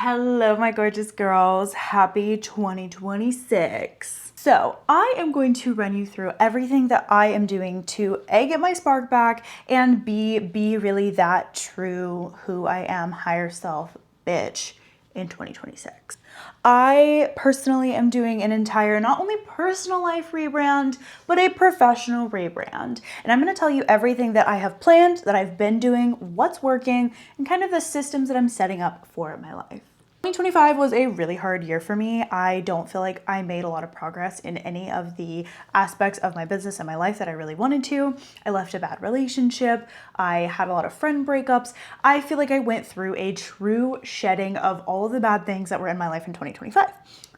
Hello, my gorgeous girls. Happy 2026. So I am going to run you through everything that I am doing to A, get my spark back, and B, be really that true who I am, higher self bitch in 2026. I personally am doing an entire, not only personal life rebrand, but a professional rebrand. And I'm going to tell you everything that I have planned, that I've been doing, what's working, and kind of the systems that I'm setting up for my life. 2025 was a really hard year for me. I don't feel like I made a lot of progress in any of the aspects of my business and my life that I really wanted to. I left a bad relationship. I had a lot of friend breakups. I feel like I went through a true shedding of all of the bad things that were in my life in 2025.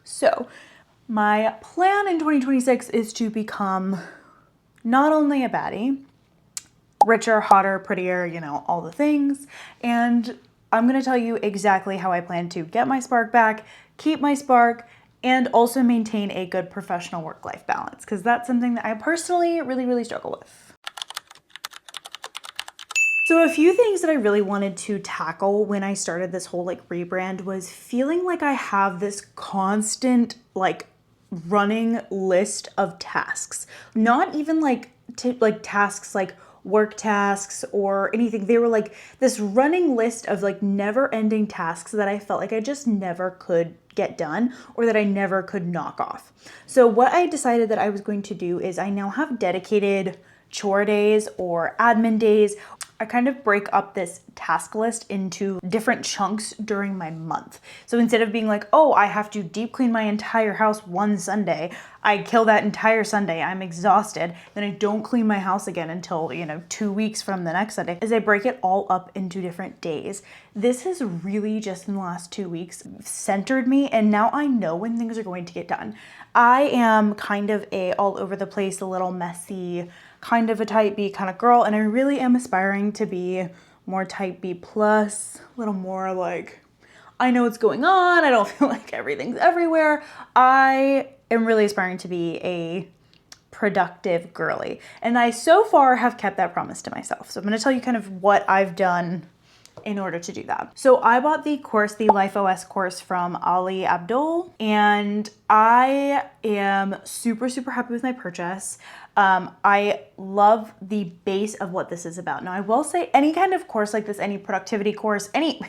So my plan in 2026 is to become not only a baddie, richer, hotter, prettier, all the things, and I'm going to tell you exactly how I plan to get my spark back, keep my spark, and also maintain a good professional work-life balance, because that's something that I personally really struggle with. So a few things that I really wanted to tackle when I started this whole rebrand was feeling like I have this constant running list of tasks, not even tasks like work tasks or anything. They were like this running list of never ending tasks that I felt like I just never could get done or that I never could knock off. So what I decided that I was going to do is I now have dedicated chore days or admin days. I kind of break up this task list into different chunks during my month. So instead of being like, oh, I have to deep clean my entire house one Sunday, I kill that entire Sunday, I'm exhausted, then I don't clean my house again until, 2 weeks from the next Sunday, as I break it all up into different days. This has really just in the last 2 weeks centered me, and now I know when things are going to get done. I am kind of a all over the place, a little messy, kind of a type B kind of girl, and I really am aspiring to be more type B plus, a little more I know what's going on, I don't feel like everything's everywhere. I am really aspiring to be a productive girly, and I so far have kept that promise to myself. So I'm going to tell you kind of what I've done in order to do that. So I bought the course, the Life OS course from Ali Abdul, and I am super happy with my purchase. I love the base of what this is about. Now I will say any kind of course like this, any productivity course, any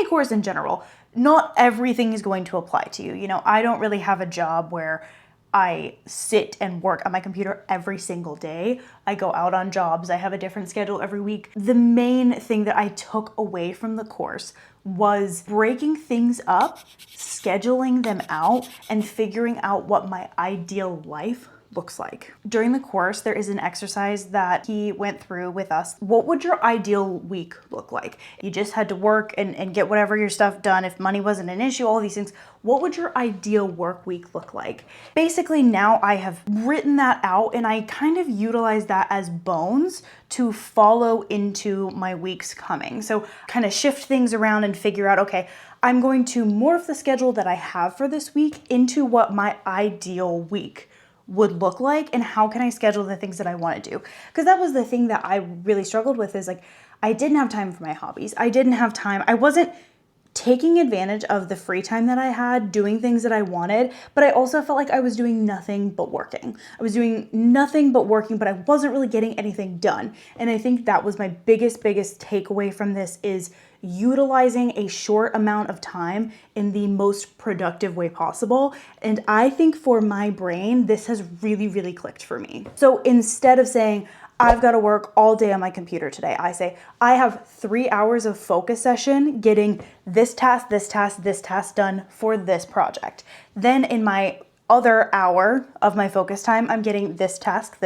course in general, not everything is going to apply to you. I don't really have a job where I sit and work on my computer every single day. I go out on jobs. I have a different schedule every week. The main thing that I took away from the course was breaking things up, scheduling them out, and figuring out what my ideal life looks like. During the course, there is an exercise that he went through with us. What would your ideal week look like? You just had to work and get whatever your stuff done. If money wasn't an issue, all these things, what would your ideal work week look like? Basically, now I have written that out and I kind of utilize that as bones to follow into my weeks coming. So kind of shift things around and figure out, okay, I'm going to morph the schedule that I have for this week into what my ideal week would look like, and how can I schedule the things that I want to do? Because that was the thing that I really struggled with, is I didn't have time for my hobbies. I didn't have time. I wasn't taking advantage of the free time that I had doing things that I wanted, but I also felt like I was doing nothing but working. I was doing nothing but working, but I wasn't really getting anything done. And I think that was my biggest takeaway from this, is utilizing a short amount of time in the most productive way possible. And I think for my brain, this has really clicked for me. So instead of saying, I've got to work all day on my computer today, I say, I have 3 hours of focus session getting this task done for this project. Then in my other hour of my focus time, I'm getting this task,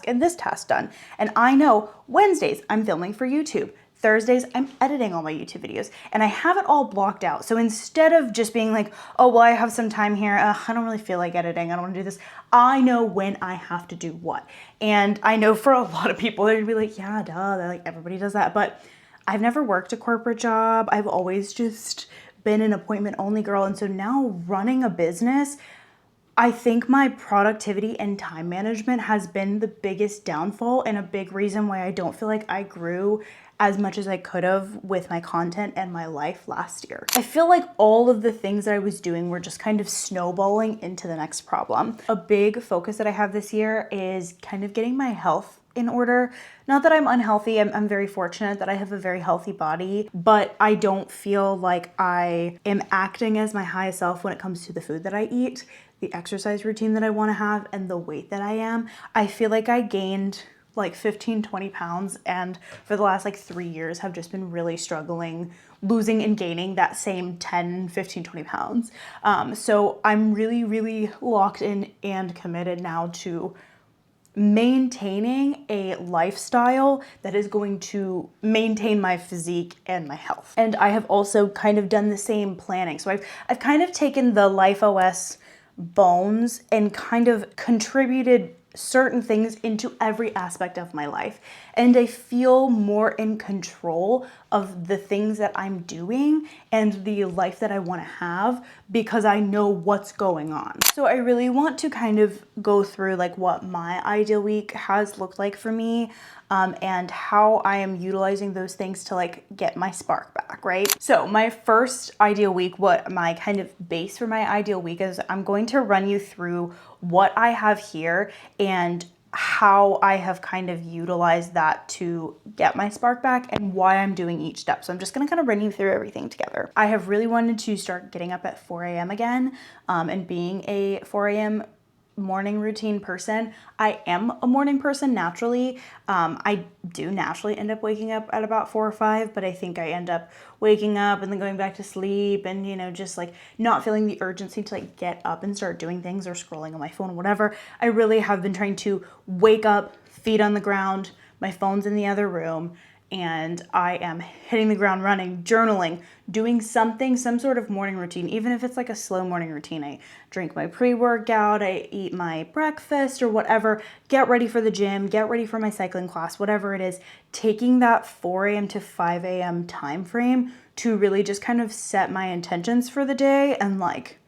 and this task done. And I know Wednesdays, I'm filming for YouTube. Thursdays, I'm editing all my YouTube videos, and I have it all blocked out. So instead of just being like, oh, well, I have some time here, I don't really feel like editing, I don't want to do this, I know when I have to do what. And I know for a lot of people, they're gonna be like, yeah, duh, everybody does that. But I've never worked a corporate job. I've always just been an appointment only girl. And so now running a business, I think my productivity and time management has been the biggest downfall and a big reason why I don't feel like I grew as much as I could have with my content and my life last year. I feel like all of the things that I was doing were just kind of snowballing into the next problem. A big focus that I have this year is kind of getting my health in order. Not that I'm unhealthy, I'm very fortunate that I have a very healthy body, but I don't feel like I am acting as my highest self when it comes to the food that I eat, the exercise routine that I want to have, and the weight that I am. I feel like I gained like 15, 20 pounds, and for the last like 3 years have just been really struggling losing and gaining that same 10, 15, 20 pounds. So I'm really, really locked in and committed now to maintaining a lifestyle that is going to maintain my physique and my health. And I have also kind of done the same planning. So I've kind of taken the Life OS bones and kind of contributed certain things into every aspect of my life. And I feel more in control of the things that I'm doing and the life that I want to have because I know what's going on. So I really want to kind of go through like what my ideal week has looked like for me, and how I am utilizing those things to like get my spark back, right? So my first ideal week, what my kind of base for my ideal week is, I'm going to run you through what I have here and how I have kind of utilized that to get my spark back and why I'm doing each step. So I'm just gonna kind of run you through everything together. I have really wanted to start getting up at 4 a.m. again, and being a 4 a.m. morning routine person. I am a morning person naturally. I do naturally end up waking up at about 4 or 5, but I think I end up waking up and then going back to sleep and, you know, just like not feeling the urgency to like get up and start doing things or scrolling on my phone, whatever. I really have been trying to wake up, feet on the ground, my phone's in the other room, and I am hitting the ground running, journaling, doing something, some sort of morning routine, even if it's like a slow morning routine. I drink my pre-workout, I eat my breakfast or whatever, get ready for the gym, get ready for my cycling class, whatever it is, taking that 4 a.m. to 5 a.m. time frame to really just kind of set my intentions for the day. And like,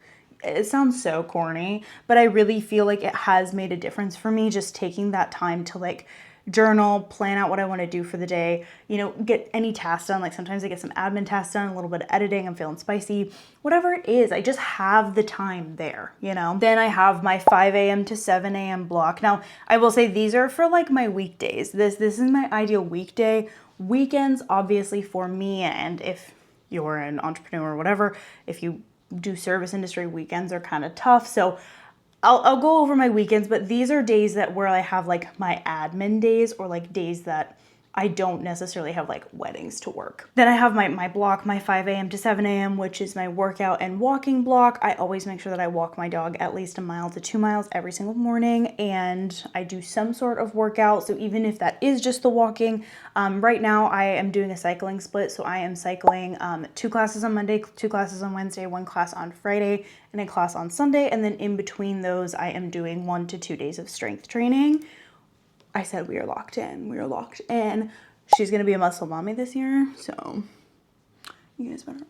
it sounds so corny, but I really feel like it has made a difference for me just taking that time to like journal, plan out what I want to do for the day, you know, get any tasks done. Like sometimes I get some admin tasks done, a little bit of editing, I'm feeling spicy, whatever it is, I just have the time there, you know. Then I have my 5 a.m. to 7 a.m. block. Now, I will say these are for like my weekdays. This is my ideal weekday. Weekends, obviously for me, and if you're an entrepreneur or whatever, if you do service industry, weekends are kind of tough. So I'll go over my weekends, but these are days that where I have like my admin days or like days that I don't necessarily have like weddings to work. Then I have my block, my 5 a.m. to 7 a.m., which is my workout and walking block. I always make sure that I walk my dog at least 1 mile to 2 miles every single morning, and I do some sort of workout. So even if that is just the walking, right now I am doing a cycling split. So I am cycling 2 classes on Monday, 2 classes on Wednesday, 1 class on Friday, and a class on Sunday. And then in between those, I am doing 1 to 2 days of strength training. I said we are locked in. We are locked in. She's going to be a muscle mommy this year, so you guys better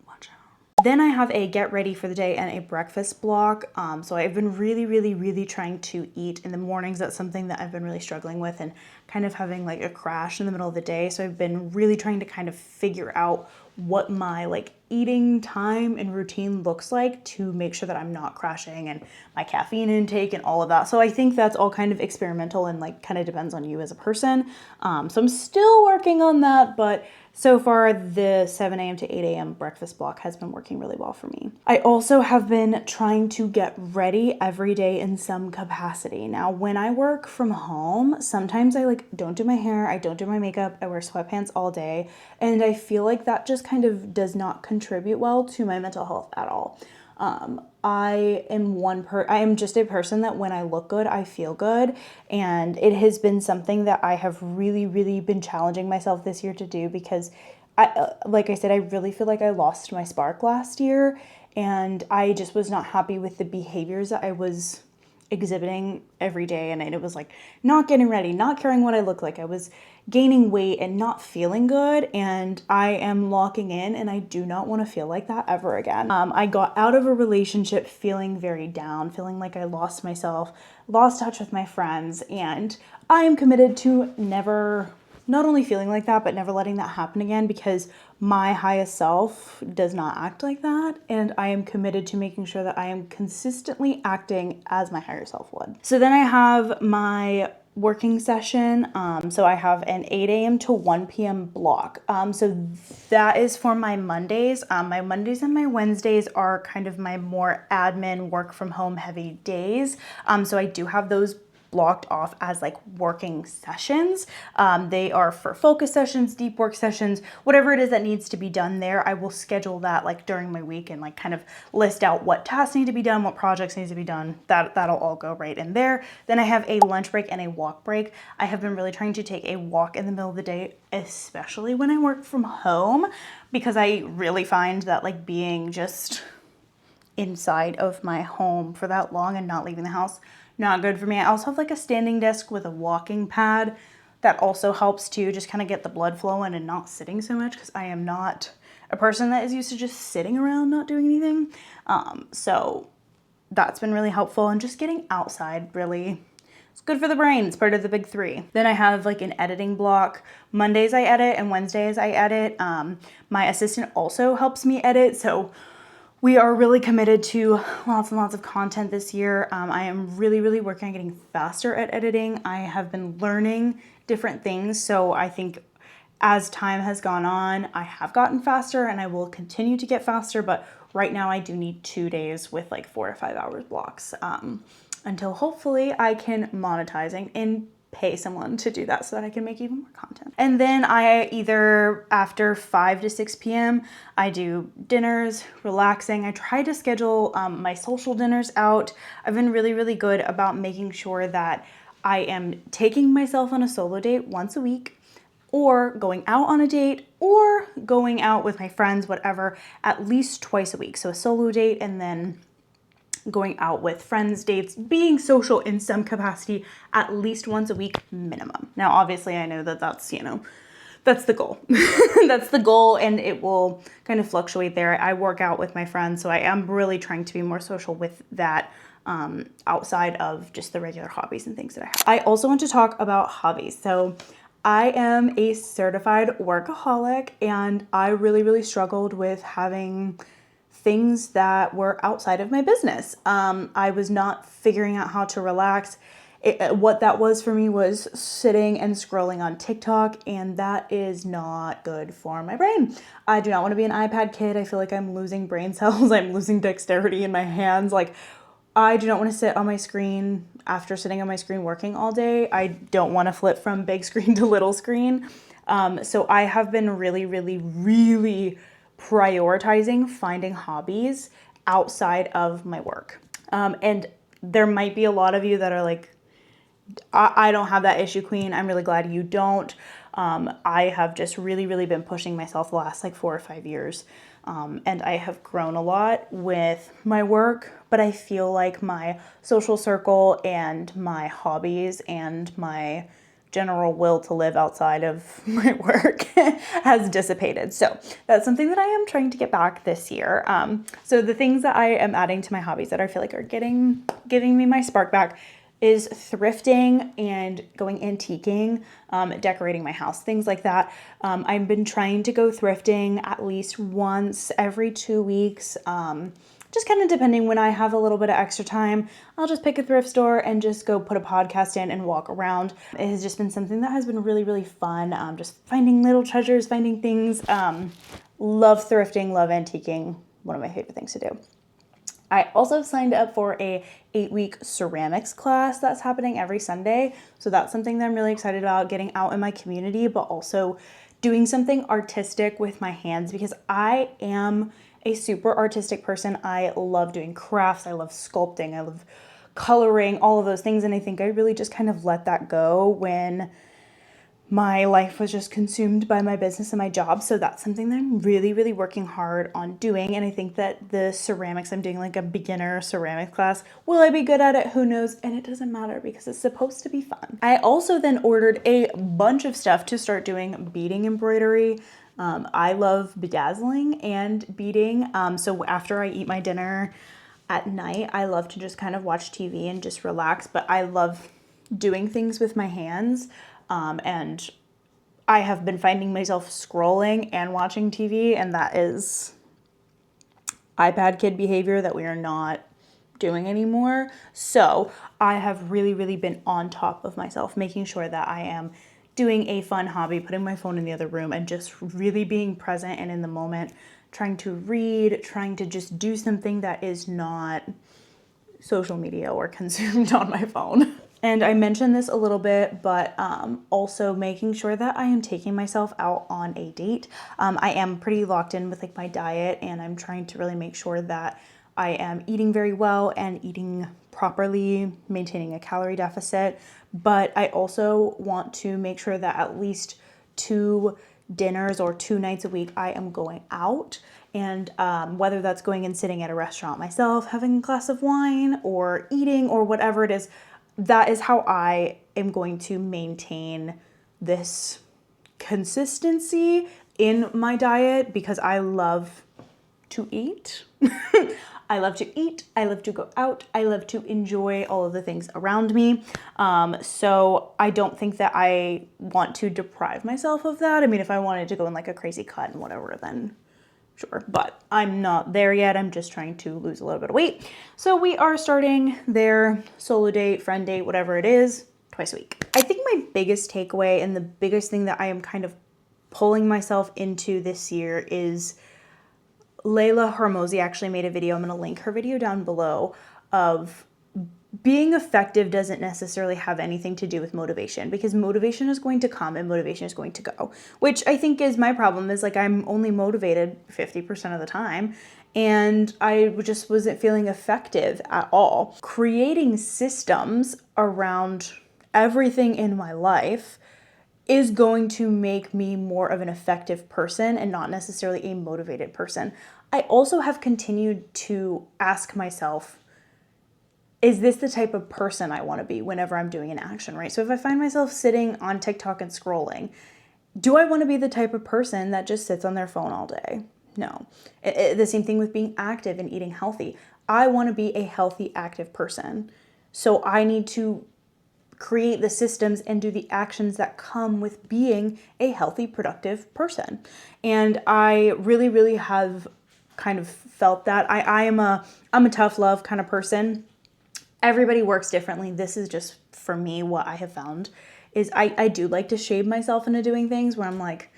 watch out. Then I have a get ready for the day and a breakfast block. So I've been really trying to eat in the mornings. That's something that I've been really struggling with and kind of having like a crash in the middle of the day. So I've been really trying to kind of figure out what my like eating time and routine looks like to make sure that I'm not crashing, and my caffeine intake and all of that. So I think that's all kind of experimental and like kind of depends on you as a person. So I'm still working on that, but so far the 7 a.m. to 8 a.m. breakfast block has been working really well for me. I also have been trying to get ready every day in some capacity. Now, when I work from home, sometimes I like don't do my hair, I don't do my makeup, I wear sweatpants all day, and I feel like that just kind of does not contribute well to my mental health at all. I am just a person that when I look good, I feel good. And it has been something that I have really been challenging myself this year to do, because like I said, I really feel like I lost my spark last year, and I just was not happy with the behaviors that I was exhibiting every day, and it was like not getting ready, not caring what I look like. I was gaining weight and not feeling good, and I am locking in, and I do not want to feel like that ever again. I got out of a relationship feeling very down, feeling like I lost myself, lost touch with my friends, and I am committed to never, not only feeling like that, but never letting that happen again, because my highest self does not act like that. And I am committed to making sure that I am consistently acting as my higher self would. So then I have my working session. So I have an 8 a.m. to 1 p.m. block. So that is for my Mondays. My Mondays and my Wednesdays are kind of my more admin, work from home heavy days. So I do have those blocked off as like working sessions. They are for focus sessions, deep work sessions, whatever it is that needs to be done there. I will schedule that like during my week and like kind of list out what tasks need to be done, what projects need to be done. That'll all go right in there. Then I have a lunch break and a walk break. I have been really trying to take a walk in the middle of the day, especially when I work from home, because I really find that like being just inside of my home for that long and not leaving the house, not good for me. I also have like a standing desk with a walking pad that also helps to just kind of get the blood flowing and not sitting so much, because I am not a person that is used to just sitting around not doing anything. So that's been really helpful, and just getting outside really, it's good for the brain. It's part of the big three. Then I have like an editing block. Mondays I edit and Wednesdays I edit. My assistant also helps me edit. So we are really committed to lots and lots of content this year. I am really working on getting faster at editing. I have been learning different things. So I think as time has gone on, I have gotten faster, and I will continue to get faster. But right now I do need 2 days with like 4 to 5 hours blocks until hopefully I can monetize and pay someone to do that so that I can make even more content. And then I either after 5 to 6 p.m. I do dinners, relaxing. I try to schedule my social dinners out. I've been really good about making sure that I am taking myself on a solo date once a week, or going out on a date, or going out with my friends, whatever, at least twice a week. So a solo date, and then going out with friends, dates, being social in some capacity at least once a week minimum. Now, obviously, I know that that's, that's the goal. That's the goal, and it will kind of fluctuate there. I work out with my friends, so I am really trying to be more social with that outside of just the regular hobbies and things that I have. I also want to talk about hobbies. So I am a certified workaholic, and I really struggled with having things that were outside of my business. I was not figuring out how to relax. What that was for me was sitting and scrolling on TikTok, and that is not good for my brain. I do not want to be an iPad kid. I feel like I'm losing brain cells. I'm losing dexterity in my hands. Like, I do not want to sit on my screen after sitting on my screen working all day. I don't want to flip from big screen to little screen. So I have been really prioritizing finding hobbies outside of my work. And there might be a lot of you that are like, I don't have that issue, queen. I'm really glad you don't. I have just really been pushing myself the last like 4 or 5 years. And I have grown a lot with my work, but I feel like my social circle and my hobbies and my general will to live outside of my work has dissipated. So that's something that I am trying to get back this year. So the things that I am adding to my hobbies that I feel like are giving me my spark back is thrifting and going antiquing, decorating my house, things like that. I've been trying to go thrifting at least once every 2 weeks. Just kind of depending when I have a little bit of extra time, I'll just pick a thrift store and just go put a podcast in and walk around. It has just been something that has been really fun. Just finding little treasures, finding things. Love thrifting, love antiquing. One of my favorite things to do. I also signed up for a 8-week ceramics class that's happening every Sunday. So that's something that I'm really excited about, getting out in my community, but also doing something artistic with my hands, because I am a super artistic person. I love doing crafts. I love sculpting. I love coloring, all of those things. And I think I really just kind of let that go when my life was just consumed by my business and my job. So that's something that I'm really, really working hard on doing. And I think that the ceramics, I'm doing like a beginner ceramics class. Will I be good at it? Who knows? And it doesn't matter because it's supposed to be fun. I also then ordered a bunch of stuff to start doing beading embroidery. I love bedazzling and beading. So after I eat my dinner at night, I love to just kind of watch TV and just relax, but I love doing things with my hands. And I have been finding myself scrolling and watching TV, and that is iPad kid behavior that we are not doing anymore. So I have really, really been on top of myself, making sure that I am doing a fun hobby, putting my phone in the other room and just really being present and in the moment, trying to read, trying to just do something that is not social media or consumed on my phone. And I mentioned this a little bit, but also making sure that I am taking myself out on a date. I am pretty locked in with like my diet, and I'm trying to really make sure that I am eating very well and eating properly, maintaining a calorie deficit. But I also want to make sure that at least 2 dinners or 2 nights a week I am going out. And whether that's going and sitting at a restaurant myself, having a glass of wine or eating or whatever it is, that is how I am going to maintain this consistency in my diet, because I love to eat. I love to eat. I love to go out. I love to enjoy all of the things around me. So I don't think that I want to deprive myself of that. I mean, if I wanted to go in like a crazy cut and whatever, then sure, but I'm not there yet. I'm just trying to lose a little bit of weight. So we are starting their solo date, friend date, whatever it is, twice a week. I think my biggest takeaway and the biggest thing that I am kind of pulling myself into this year is Layla Hormozi actually made a video. I'm going to link her video down below, of being effective doesn't necessarily have anything to do with motivation, because motivation is going to come and motivation is going to go, which I think is my problem. Is like I'm only motivated 50% of the time, and I just wasn't feeling effective at all. Creating systems around everything in my life is going to make me more of an effective person and not necessarily a motivated person. I also have continued to ask myself, is this the type of person I want to be whenever I'm doing an action, right? So if I find myself sitting on TikTok and scrolling, do I want to be the type of person that just sits on their phone all day? No. The same thing with being active and eating healthy. I want to be a healthy, active person. So I need to create the systems and do the actions that come with being a healthy, productive person. And I really, really have kind of felt that. I'm a tough love kind of person. Everybody works differently. This is just for me what I have found is I do like to shame myself into doing things where I'm like,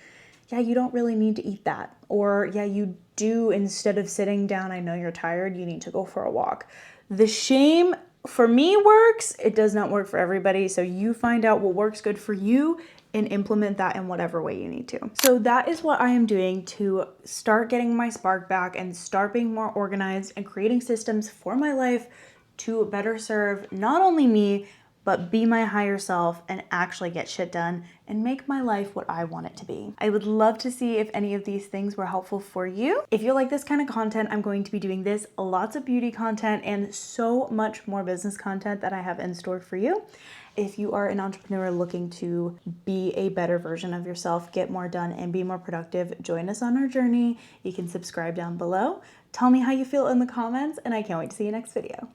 yeah, you don't really need to eat that. Or yeah, you do, instead of sitting down, I know you're tired, you need to go for a walk. The shame for me works. It does not work for everybody. So you find out what works good for you and implement that in whatever way you need to. So that is what I am doing to start getting my spark back and start being more organized and creating systems for my life to better serve not only me, but be my higher self and actually get shit done and make my life what I want it to be. I would love to see if any of these things were helpful for you. If you like this kind of content, I'm going to be doing this, lots of beauty content and so much more business content that I have in store for you. If you are an entrepreneur looking to be a better version of yourself, get more done and be more productive, join us on our journey. You can subscribe down below. Tell me how you feel in the comments, and I can't wait to see you next video.